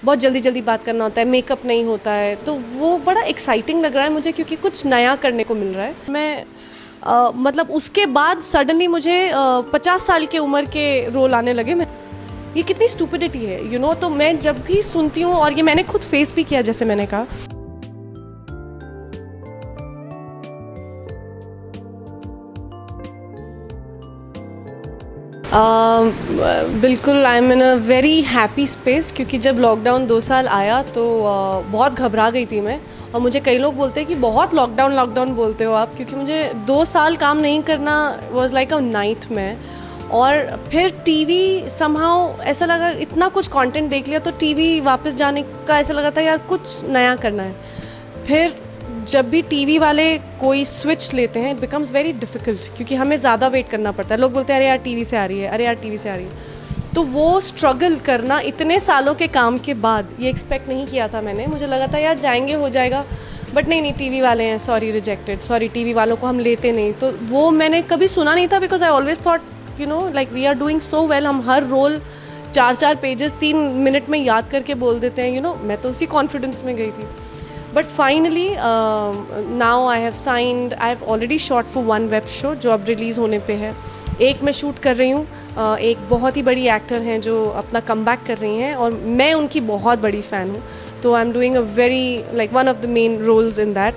बहुत जल्दी जल्दी बात करना होता है, मेकअप नहीं होता है, तो वो बड़ा एक्साइटिंग लग रहा है मुझे क्योंकि कुछ नया करने को मिल रहा है। मैं मतलब उसके बाद सडनली मुझे 50 साल की उम्र के रोल आने लगे। मैं ये कितनी स्टूपिडिटी है यू नो। तो मैं जब भी सुनती हूँ, और ये मैंने खुद फेस भी किया, जैसे मैंने कहा, बिल्कुल I am in a very happy space, क्योंकि जब लॉकडाउन 2 साल आया तो बहुत घबरा गई थी मैं। और मुझे कई लोग बोलते हैं कि बहुत लॉकडाउन बोलते हो आप, क्योंकि मुझे 2 साल काम नहीं करना वॉज लाइक अ नाइटमेयर। और फिर टीवी समहाउ ऐसा लगा, इतना कुछ कंटेंट देख लिया तो टीवी वापस जाने का ऐसा लगा था यार कुछ नया करना है। फिर जब भी टीवी वाले कोई स्विच लेते हैं, इट बिकम्स वेरी डिफ़िकल्ट, क्योंकि हमें ज़्यादा वेट करना पड़ता है। लोग बोलते हैं अरे यार टीवी से आ रही है, अरे यार टीवी से आ रही है। तो वो स्ट्रगल करना इतने सालों के काम के बाद, ये एक्सपेक्ट नहीं किया था मैंने। मुझे लगा था यार जाएंगे, हो जाएगा, बट नहीं टीवी वाले हैं, सॉरी रिजेक्टेड, सॉरी टीवी वालों को हम लेते नहीं। तो वो मैंने कभी सुना नहीं था, because I always thought you know like we are doing so well. हम हर रोल 4 पेजेस 3 मिनट में याद करके बोल देते हैं, यू नो। मैं तो उसी कॉन्फिडेंस में गई थी। But finally now I have signed, I have already shot for 1 web show जो अब रिलीज़ होने पे है। एक मैं शूट कर रही हूँ, एक बहुत ही बड़ी एक्टर हैं जो अपना कमबैक कर रही हैं, और मैं उनकी बहुत बड़ी फ़ैन हूँ। तो I am doing a very like one of the main roles in that.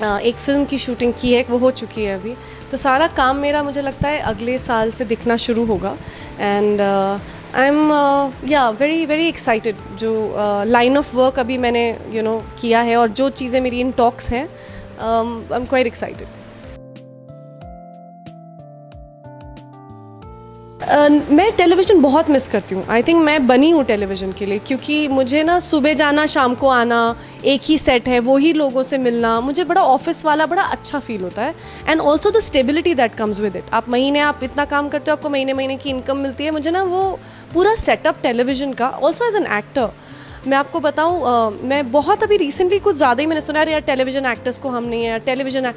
एक फ़िल्म की शूटिंग की है, वो हो चुकी है अभी। तो सारा काम मेरा मुझे लगता है अगले साल से दिखना शुरू होगा। And I am very very excited. जो लाइन ऑफ वर्क अभी मैंने यू नो किया है, और जो चीज़ें मेरी इन टॉक्स हैं, आई एम क्वाइट एक्साइटेड। मैं टेलीविज़न बहुत मिस करती हूँ। आई थिंक मैं बनी हूँ टेलीविज़न के लिए, क्योंकि मुझे ना सुबह जाना, शाम को आना, एक ही सेट है, वो ही लोगों से मिलना, मुझे बड़ा ऑफिस वाला बड़ा अच्छा फील होता है। And also the stability that comes with it. आप इतना काम करते हो, आपको महीने की इनकम मिलती है। मुझे ना वो पूरा सेटअप टेलीविज़न का, ऑल्सो एज एन एक्टर, मैं आपको बताऊँ, मैं बहुत अभी रिसेंटली कुछ ज़्यादा ही मैंने सुना यार टेलीविज़न एक्टर्स को हम नहीं है, टेलीविज़न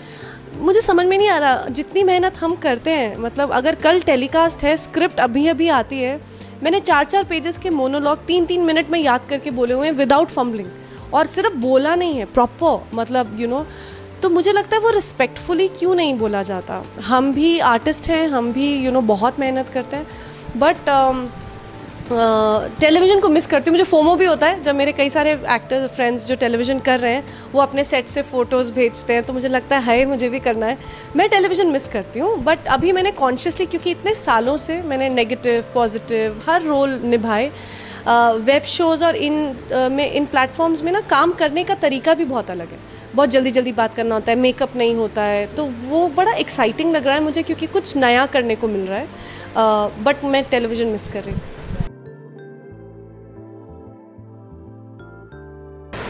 मुझे समझ में नहीं आ रहा जितनी मेहनत हम करते हैं। मतलब अगर कल टेलीकास्ट है, स्क्रिप्ट अभी आती है, मैंने 4 पेजेस के मोनोलॉग 3 मिनट में याद करके बोले हुए हैं विदाउट फम्बलिंग, और सिर्फ बोला नहीं है, प्रॉपर, मतलब यू नो। तो मुझे लगता है वो रिस्पेक्टफुली क्यों नहीं बोला जाता। हम भी आर्टिस्ट हैं, हम भी यू नो बहुत मेहनत करते हैं, बट टेलीविज़न को मिस करती हूँ। मुझे फोमो भी होता है जब मेरे कई सारे एक्टर फ्रेंड्स जो टेलीविज़न कर रहे हैं वो अपने सेट से फ़ोटोज़ भेजते हैं, तो मुझे लगता है मुझे भी करना है। मैं टेलीविज़न मिस करती हूँ, बट अभी मैंने कॉन्शियसली, क्योंकि इतने सालों से मैंने नेगेटिव पॉजिटिव हर रोल निभाए, वेब शोज़ और इन प्लेटफॉर्म्स में ना काम करने का तरीका भी बहुत अलग है। बहुत जल्दी जल्दी बात करना होता है, मेकअप नहीं होता है, तो वो बड़ा एक्साइटिंग लग रहा है मुझे क्योंकि कुछ नया करने को मिल रहा है। बट मैं टेलीविज़न मिस कर रही हूँ।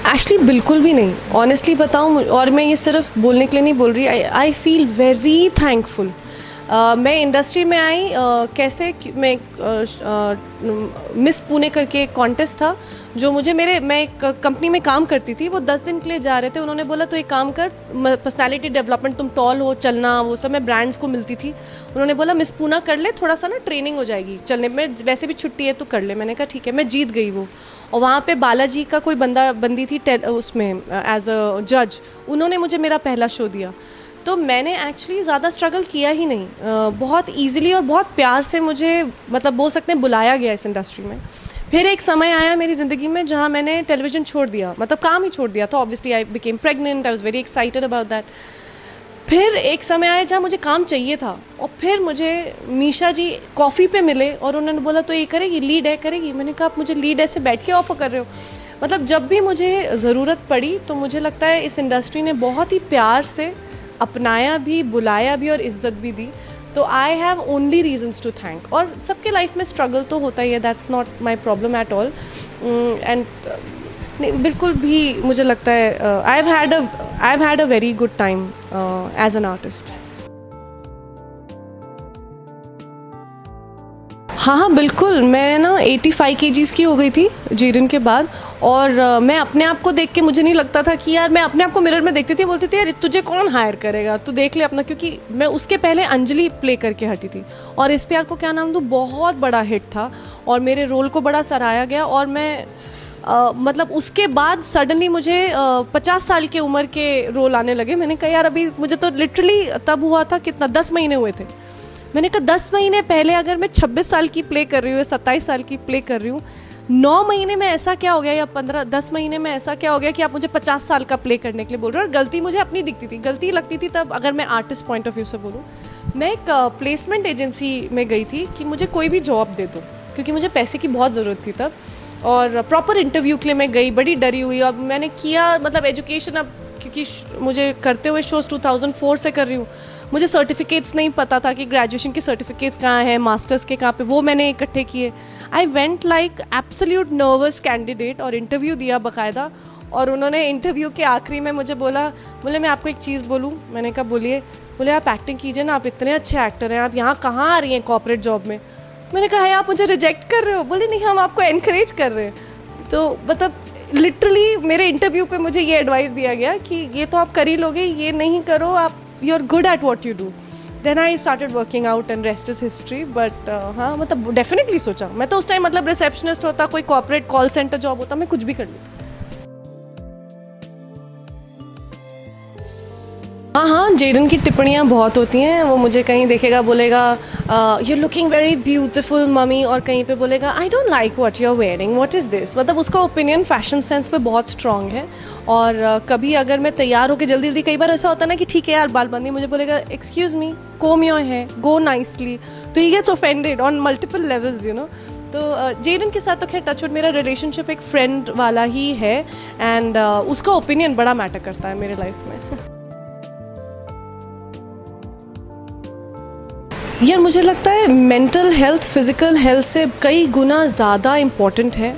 एक्चुअली बिल्कुल भी नहीं, ऑनेस्टली बताऊँ, और मैं ये सिर्फ बोलने के लिए नहीं बोल रही। I feel very thankful. मैं इंडस्ट्री में आई कैसे, मैं मिस पुणे करके एक कॉन्टेस्ट था जो मुझे मैं एक कंपनी में काम करती थी, वो 10 दिन के लिए जा रहे थे। उन्होंने बोला तो एक काम कर, पर्सनालिटी डेवलपमेंट, तुम टॉल हो, चलना, वो सब मैं ब्रांड्स को मिलती थी। उन्होंने बोला मिस पुणे कर ले, थोड़ा सा ना ट्रेनिंग हो जाएगी चलने में, वैसे भी छुट्टी है तो कर ले। मैंने कहा ठीक है, मैं जीत गई वो। और वहाँ पे बालाजी का कोई बंदी थी उसमें एज अ जज, उन्होंने मुझे मेरा पहला शो दिया। तो मैंने एक्चुअली ज़्यादा स्ट्रगल किया ही नहीं, बहुत इजीली और बहुत प्यार से मुझे, मतलब बोल सकते हैं, बुलाया गया इस इंडस्ट्री में। फिर एक समय आया मेरी ज़िंदगी में जहाँ मैंने टेलीविज़न छोड़ दिया, मतलब काम ही छोड़ दिया था। Obviously I became pregnant, I was very excited about that. फिर एक समय आया जहाँ मुझे काम चाहिए था, और फिर मुझे मीशा जी कॉफ़ी पे मिले और उन्होंने बोला तो ये करेगी, लीड है करेगी। मैंने कहा आप मुझे लीड ऐसे बैठ के ऑफर कर रहे हो। मतलब जब भी मुझे ज़रूरत पड़ी तो मुझे लगता है इस इंडस्ट्री ने बहुत ही प्यार से अपनाया भी, बुलाया भी और इज़्ज़त भी दी। तो I have only reasons to thank. और सबके लाइफ में स्ट्रगल तो होता ही है, that's not my problem at all. And बिल्कुल भी मुझे लगता है I have had a very good time as an artist. हाँ बिल्कुल, मैं ना 85 kgs की हो गई थी जीरन के बाद। और मैं अपने आप को देख के, मुझे नहीं लगता था कि यार, मैं अपने आप को मिरर में देखती थी, बोलती थी यार तुझे कौन हायर करेगा, तू देख ले अपना। क्योंकि मैं उसके पहले अंजलि प्ले करके हटी थी, और इस प्यार को क्या नाम दूँ, बहुत बड़ा हिट था और मेरे रोल को बड़ा सराहा गया। और मैं मतलब उसके बाद सडनली मुझे 50 साल की उम्र के रोल आने लगे। मैंने कहा यार अभी मुझे तो लिटरली तब हुआ था, कितना 10 महीने हुए थे। मैंने कहा 10 महीने पहले अगर मैं 26 साल की प्ले कर रही हूँ, 27 साल की प्ले कर रही हूँ, 9 महीने में ऐसा क्या हो गया, या 10 महीने में ऐसा क्या हो गया कि आप मुझे 50 साल का प्ले करने के लिए बोल रहे हो। और गलती मुझे अपनी दिखती थी, गलती लगती थी तब, अगर मैं आर्टिस्ट पॉइंट ऑफ व्यू से बोलूँ। मैं एक प्लेसमेंट एजेंसी में गई थी कि मुझे कोई भी जॉब दे दो, क्योंकि मुझे पैसे की बहुत ज़रूरत थी तब। और प्रॉपर इंटरव्यू के लिए मैं गई, बड़ी डरी हुई। अब मैंने किया, मतलब एजुकेशन, अब क्योंकि मुझे करते हुए शोज़ 2004 से कर रही हूँ, मुझे सर्टिफिकेट्स नहीं पता था कि ग्रेजुएशन के सर्टिफिकेट्स कहाँ हैं, मास्टर्स के कहाँ पे, वो मैंने इकट्ठे किए। I went like absolute nervous candidate और इंटरव्यू दिया बाकायदा। और उन्होंने इंटरव्यू के आखिरी में मुझे बोले मैं आपको एक चीज़ बोलूँ। मैंने कहा बोलिए। बोले आप एक्टिंग कीजिए ना, आप इतने अच्छे एक्टर हैं, आप यहाँ कहाँ आ रही हैं कॉर्पोरेट जॉब में। मैंने कहा है आप मुझे रिजेक्ट कर रहे हो। बोले नहीं, हम आपको एनकरेज कर रहे हैं। तो मतलब लिटरली मेरे इंटरव्यू पे मुझे ये एडवाइस दिया गया कि ये तो आप कर ही लोगे, ये नहीं करो, आप you are good at what you do. Then I started working out and rest is history. But हाँ, मतलब डेफिनेटली सोचा मैं तो उस टाइम, मतलब रिसेप्शनिस्ट होता, कोई कॉर्पोरेट कॉल सेंटर जॉब होता, मैं कुछ भी कर लेती। हाँ, जेडन की टिप्पणियाँ बहुत होती हैं। वो मुझे कहीं देखेगा बोलेगा you looking very beautiful mummy, और कहीं पे बोलेगा I don't like what you are wearing, what is this. मतलब उसका ओपिनियन फैशन सेंस पे बहुत स्ट्रॉन्ग है। और कभी अगर मैं तैयार होकर जल्दी जल्दी, कई बार ऐसा होता है ना कि ठीक है यार बाल बांधी, मुझे बोलेगा excuse me, comb your hair, go nicely. तो he gets offended on multiple levels, you know. तो जेडन के साथ तो खैर टचवुड मेरा रिलेशनशिप एक फ्रेंड वाला ही है। एंड उसका ओपिनियन बड़ा मैटर करता है मेरे लाइफ में। यार मुझे लगता है मेंटल हेल्थ फिज़िकल हेल्थ से कई गुना ज़्यादा इम्पॉर्टेंट है।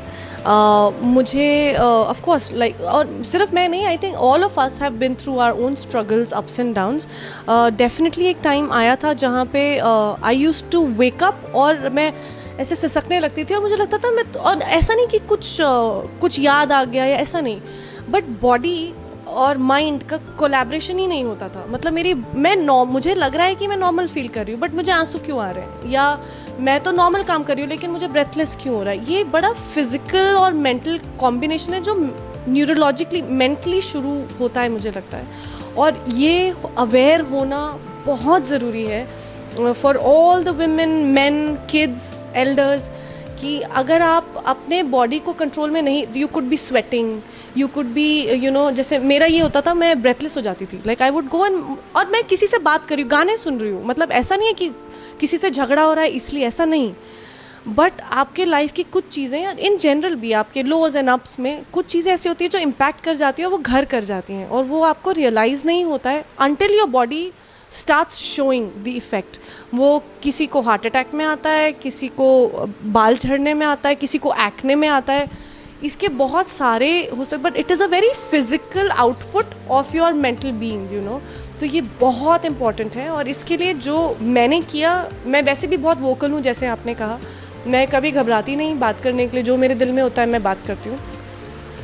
मुझे ऑफ कोर्स लाइक, और सिर्फ मैं नहीं, I think all of us have been through our own struggles, ups and downs. Definitely एक टाइम आया था जहाँ पे I used to wake up और मैं ऐसे सिसकने लगती थी, और मुझे लगता था मैं, और ऐसा नहीं कि कुछ याद आ गया या ऐसा नहीं, बट बॉडी और माइंड का कोलैबोरेशन ही नहीं होता था। मतलब मुझे लग रहा है कि मैं नॉर्मल फील कर रही हूँ, बट मुझे आंसू क्यों आ रहे हैं, या मैं तो नॉर्मल काम कर रही हूँ लेकिन मुझे ब्रेथलेस क्यों हो रहा है। ये बड़ा फिजिकल और मेंटल कॉम्बिनेशन है जो न्यूरोलॉजिकली, मेंटली शुरू होता है मुझे लगता है। और ये अवेयर होना बहुत ज़रूरी है for all the women, main, kids, elders, कि अगर आप अपने बॉडी को कंट्रोल में नहीं, you could be sweating, you could be, you know, जैसे मेरा ये होता था, मैं ब्रेथलेस हो जाती थी। Like I would go and, और मैं किसी से बात कर रही हूँ, गाने सुन रही हूँ, मतलब ऐसा नहीं है कि किसी से झगड़ा हो रहा है इसलिए, ऐसा नहीं। बट आपके लाइफ की कुछ चीज़ें, इन जनरल भी आपके लोज एंड अप्स में कुछ चीज़ें ऐसी होती है जो इम्पैक्ट कर जाती है, वो घर कर जाती हैं, और वो आपको रियलाइज़ नहीं होता है until your body starts showing the effect. वो किसी को हार्ट अटैक में आता है, किसी को बाल झड़ने में आता है, किसी को एक्ने में आता है, इसके बहुत सारे हो सकते, but it is a very physical output of your mental being, you know. तो ये बहुत इम्पॉर्टेंट है। और इसके लिए जो मैंने किया, मैं वैसे भी बहुत वोकल हूँ, जैसे आपने कहा, मैं कभी घबराती नहीं बात करने के लिए, जो मेरे दिल में होता है मैं बात करती हूँ।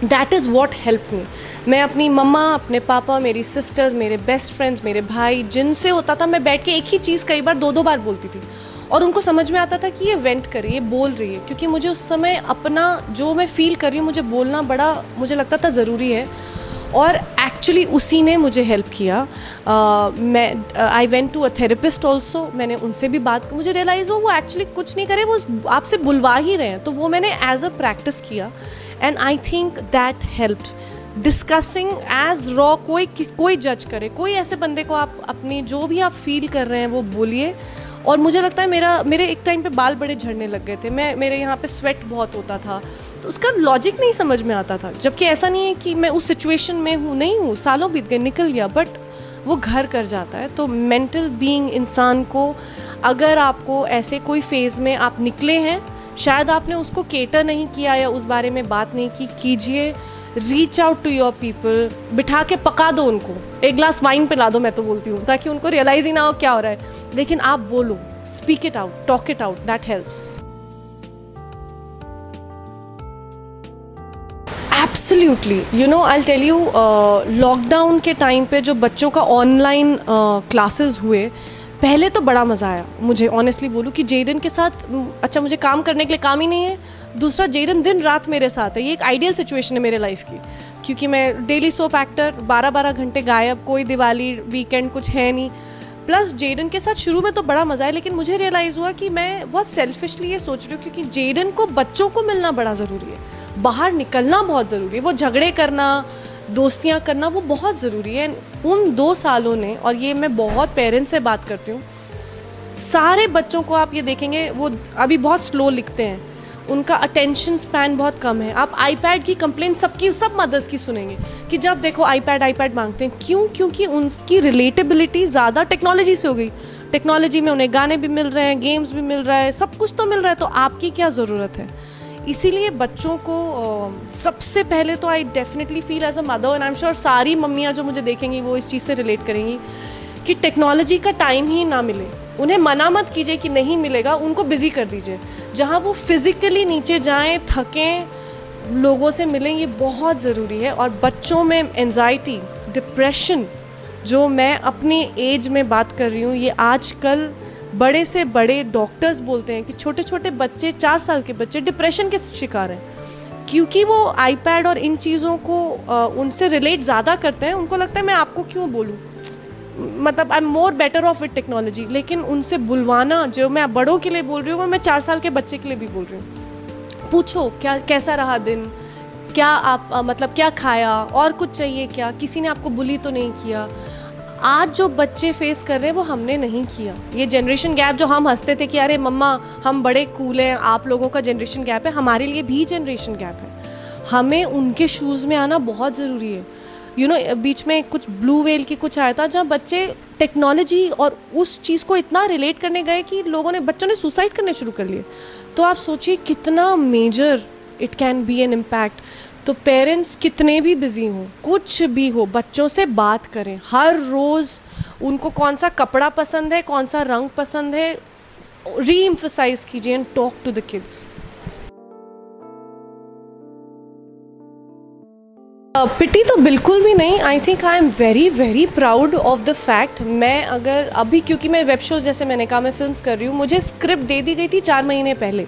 That is what help me. मैं अपनी मम्मा, अपने पापा, मेरी सिस्टर्स, मेरे बेस्ट फ्रेंड्स, मेरे भाई, जिनसे होता था मैं बैठ के एक ही चीज़ कई बार 2-2 बार बोलती थी, और उनको समझ में आता था कि ये वेंट कर रही है, बोल रही है, क्योंकि मुझे उस समय अपना जो मैं फ़ील कर रही हूँ, मुझे बोलना बड़ा, मुझे लगता था ज़रूरी है। और एक्चुअली उसी ने मुझे हेल्प किया। I went to a therapist also. मैंने उनसे भी बात, मुझे रियलाइज़ हो वो एक्चुअली कुछ नहीं करे, वो आपसे बुलवा ही रहे हैं। तो वो मैंने एज अ प्रैक्टिस किया, and I think that helped. Discussing as raw, कोई जज करे, कोई ऐसे बंदे को आप अपनी जो भी आप फील कर रहे हैं वो बोलिए। और मुझे लगता है मेरे एक टाइम पे बाल बड़े झड़ने लग गए थे, मेरे यहाँ पे स्वेट बहुत होता था, तो उसका लॉजिक नहीं समझ में आता था। जबकि ऐसा नहीं है कि मैं उस सिचुएशन में हूँ, नहीं हूँ, सालों बीत गए, निकल गया, बट वो घर कर जाता है। तो मेंटल बीइंग इंसान को, अगर आपको ऐसे कोई फेज़ में आप निकले हैं, शायद आपने उसको केटर नहीं किया या उस बारे में बात नहीं की, कीजिए। Reach out to your people, बिठा के पका दो उनको, एक ग्लास वाइन पिला दो, मैं तो बोलती हूँ, ताकि उनको रियलाइज़ ही ना हो क्या हो रहा है। लेकिन आप बोलो, speak it out, talk it out, that helps. Absolutely, you know, I tell you, lockdown के टाइम पे जो बच्चों का ऑनलाइन क्लासेस हुए, पहले तो बड़ा मज़ा आया मुझे, ऑनेस्टली बोलूँ कि जेडन के साथ, अच्छा मुझे काम करने के लिए काम ही नहीं है, दूसरा जेडन दिन रात मेरे साथ है। ये एक आइडियल सिचुएशन है मेरे लाइफ की, क्योंकि मैं डेली सोप एक्टर, 12-12 घंटे गायब, कोई दिवाली वीकेंड कुछ है नहीं। प्लस जेडन के साथ शुरू में तो बड़ा मज़ा है, लेकिन मुझे रियलाइज़ हुआ कि मैं बहुत सेल्फिशली ये सोच रही हूँ, क्योंकि जेडन को बच्चों को मिलना बड़ा ज़रूरी है, बाहर निकलना बहुत ज़रूरी है, वो झगड़े करना, दोस्तियाँ करना वो बहुत ज़रूरी है। उन 2 सालों ने, और ये मैं बहुत पेरेंट्स से बात करती हूँ, सारे बच्चों को आप ये देखेंगे वो अभी बहुत स्लो लिखते हैं, उनका अटेंशन स्पैन बहुत कम है। आप आईपैड की कंप्लेंट सब मदर्स की सुनेंगे कि जब देखो आईपैड मांगते हैं। क्यों? क्योंकि उनकी रिलेटेबिलिटी ज़्यादा टेक्नोलॉजी से हो गई। टेक्नोलॉजी में उन्हें गाने भी मिल रहे हैं, गेम्स भी मिल रहा है, सब कुछ तो मिल रहा है, तो आपकी क्या ज़रूरत है? इसीलिए बच्चों को सबसे पहले तो I definitely feel as a mother, and I am sure सारी मम्मियाँ जो मुझे देखेंगी वो इस चीज़ से रिलेट करेंगी कि टेक्नोलॉजी का टाइम ही ना मिले। उन्हें मना मत कीजिए कि नहीं मिलेगा, उनको बिजी कर दीजिए। जहाँ वो फिज़िकली नीचे जाएं, थकें, लोगों से मिलें, ये बहुत ज़रूरी है। और बच्चों में एंजाइटी, डिप्रेशन, जो मैं अपनी एज में बात कर रही हूँ, ये आजकल बड़े से बड़े डॉक्टर्स बोलते हैं कि छोटे छोटे बच्चे, 4 साल के बच्चे डिप्रेशन के शिकार हैं, क्योंकि वो आईपैड और इन चीज़ों को उनसे रिलेट ज़्यादा करते हैं। उनको लगता है मैं आपको क्यों बोलूँ, मतलब I am more better of with technology. लेकिन उनसे बुलवाना, जो मैं बड़ों के लिए बोल रही हूँ, वो मैं 4 साल के बच्चे के लिए भी बोल रही हूँ। पूछो क्या, कैसा रहा दिन, क्या आप मतलब क्या खाया, और कुछ चाहिए क्या, किसी ने आपको बुली तो नहीं किया। आज जो बच्चे फेस कर रहे हैं वो हमने नहीं किया। ये जनरेशन गैप जो हम हंसते थे कि अरे मम्मा हम बड़े कूल हैं, आप लोगों का जनरेशन गैप है, हमारे लिए भी जनरेशन गैप है। हमें उनके शूज़ में आना बहुत ज़रूरी है। बीच में कुछ ब्लू व्हेल की कुछ आया था, जहाँ बच्चे टेक्नोलॉजी और उस चीज़ को इतना रिलेट करने गए कि बच्चों ने सुसाइड करने शुरू कर लिए। तो आप सोचिए कितना measure it can be an impact. तो पेरेंट्स कितने भी बिजी हों, कुछ भी हो, बच्चों से बात करें हर रोज़। उनको कौन सा कपड़ा पसंद है, कौन सा रंग पसंद है, री एम्फसाइज कीजिए and talk to the kids. Pity तो बिल्कुल भी नहीं। I think I am very proud of the fact. मैं अगर अभी, क्योंकि मैं वेब शोज़, जैसे मैंने कहा, मैं फिल्म्स कर रही हूँ, मुझे स्क्रिप्ट दे दी गई थी 4 महीने पहले,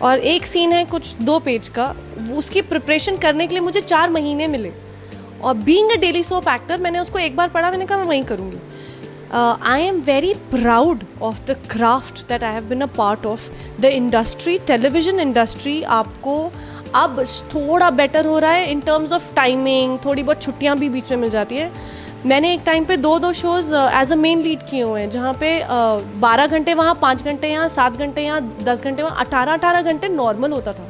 और एक सीन है कुछ 2 पेज का, उसकी प्रिपरेशन करने के लिए मुझे 4 महीने मिले। और being a daily soap actor, मैंने उसको एक बार पढ़ा, मैंने कहा मैं वहीं करूँगी। आई am very proud of the craft that I have been a part of. The industry, television industry आपको अब थोड़ा बेटर हो रहा है इन टर्म्स ऑफ टाइमिंग, थोड़ी बहुत छुट्टियां भी बीच में मिल जाती है। मैंने एक टाइम पे 2 shows as a main lead किए हुए हैं, जहाँ पे 12 घंटे वहाँ, 5 घंटे यहाँ, 7 घंटे यहाँ, 10 घंटे वहाँ, 18 घंटे नॉर्मल होता था।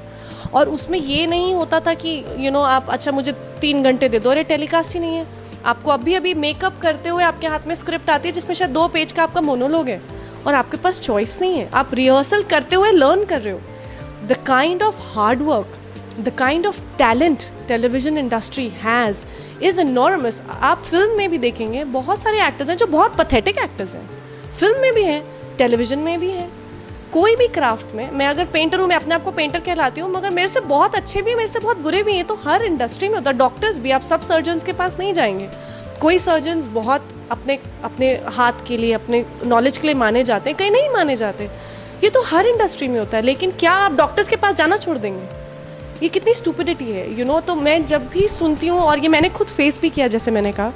और उसमें ये नहीं होता था कि आप अच्छा मुझे 3 घंटे दे दो, अरे टेलीकास्ट ही नहीं है। आपको अभी मेकअप करते हुए आपके हाथ में स्क्रिप्ट आती है जिसमें शायद 2 पेज का आपका मोनोलॉग है, और आपके पास चॉइस नहीं है। आप रिहर्सल करते हुए लर्न कर रहे हो। The kind of hard work, the kind of talent television industry has is enormous। आप फिल्म में भी देखेंगे बहुत सारे एक्टर्स हैं जो बहुत पथेटिक एक्टर्स हैं, फिल्म में भी हैं, टेलीविज़न में भी हैं, कोई भी क्राफ्ट में। मैं अगर पेंटर हूँ, मैं अपने आप को पेंटर कहलाती हूँ, मगर मेरे से बहुत अच्छे भी, मेरे से बहुत बुरे भी हैं। तो हर इंडस्ट्री में होता है। डॉक्टर्स भी, आप सब सर्जन्स के पास नहीं जाएंगे। कोई सर्जन्स बहुत अपने हाथ के लिए, अपने नॉलेज के लिए माने जाते हैं, कहीं नहीं माने जाते। ये तो हर इंडस्ट्री में होता है। लेकिन क्या आप डॉक्टर्स के पास जाना छोड़ देंगे? ये कितनी स्टूपिडिटी है। तो मैं जब भी सुनती हूँ, और ये मैंने खुद फेस भी किया, जैसे मैंने कहा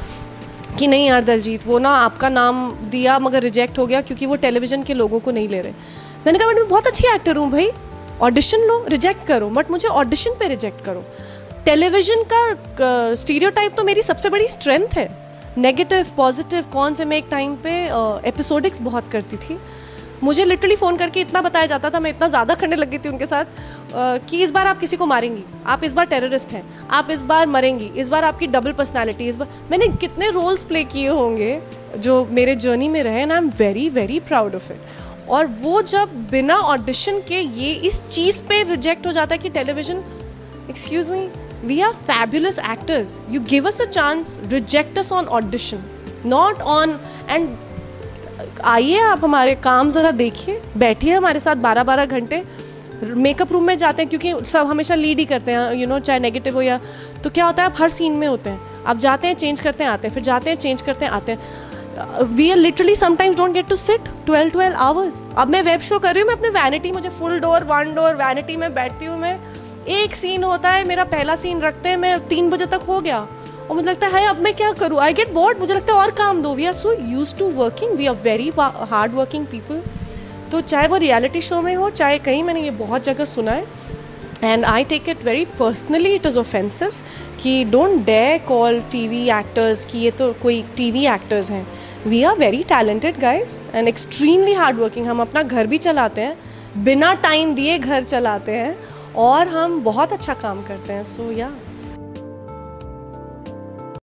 कि नहीं यार दलजीत, वो ना आपका नाम दिया मगर रिजेक्ट हो गया क्योंकि वो टेलीविज़न के लोगों को नहीं ले रहे। मैंने कहा बट मैं बहुत अच्छी एक्टर हूँ भाई, ऑडिशन लो, रिजेक्ट करो, बट मुझे ऑडिशन पे रिजेक्ट करो। टेलीविज़न का स्टीरियोटाइप तो मेरी सबसे बड़ी स्ट्रेंथ है। नेगेटिव, पॉजिटिव, कौन से, मैं एक टाइम पे एपिसोडिक्स बहुत करती थी। मुझे लिटरली फ़ोन करके इतना बताया जाता था, मैं इतना ज़्यादा करने लग गई थी उनके साथ, कि इस बार आप किसी को मारेंगी, आप इस बार टेररिस्ट हैं, आप इस बार मरेंगी, इस बार आपकी डबल पर्सनालिटी, इस बार। मैंने कितने रोल्स प्ले किए होंगे जो मेरे जर्नी में रहे, and I am very proud of it. और वो जब बिना ऑडिशन के ये इस चीज़ पे रिजेक्ट हो जाता है कि television, excuse me, we are fabulous actors, you give us a chance, reject us on audition, not on. And आइए आप हमारे काम ज़रा देखिए, बैठिए हमारे साथ 12-12 घंटे। मेकअप रूम में जाते हैं क्योंकि सब हमेशा लीड ही करते हैं, चाहे नेगेटिव हो या, तो क्या होता है आप हर सीन में होते हैं, आप जाते हैं, चेंज करते हैं, आते हैं, फिर जाते हैं, चेंज करते हैं, आते हैं। We are literally sometimes don't get to sit 12 hours. अब मैं वेब शो कर रही हूँ, मैं अपने वैनिटी, मुझे फुल डोर 1 डोर वैनिटी में बैठती हूँ मैं, एक सीन होता है, मेरा पहला सीन रखते हैं, मैं 3 बजे तक हो गया और मुझे लगता है अब मैं क्या करूँ, आई गेट बोर्ड, मुझे लगता है और काम दो। We are so used to working, we are very hard working people. तो चाहे वो रियलिटी शो में हो, चाहे कहीं, मैंने ये बहुत जगह सुना है and I take it very personally, it is offensive कि don't dare call TV actors कि ये तो कोई टीवी एक्टर्स हैं। We are very talented guys and extremely hard working. हम अपना घर भी चलाते हैं, बिना टाइम दिए घर चलाते हैं और हम बहुत अच्छा काम करते हैं। सो या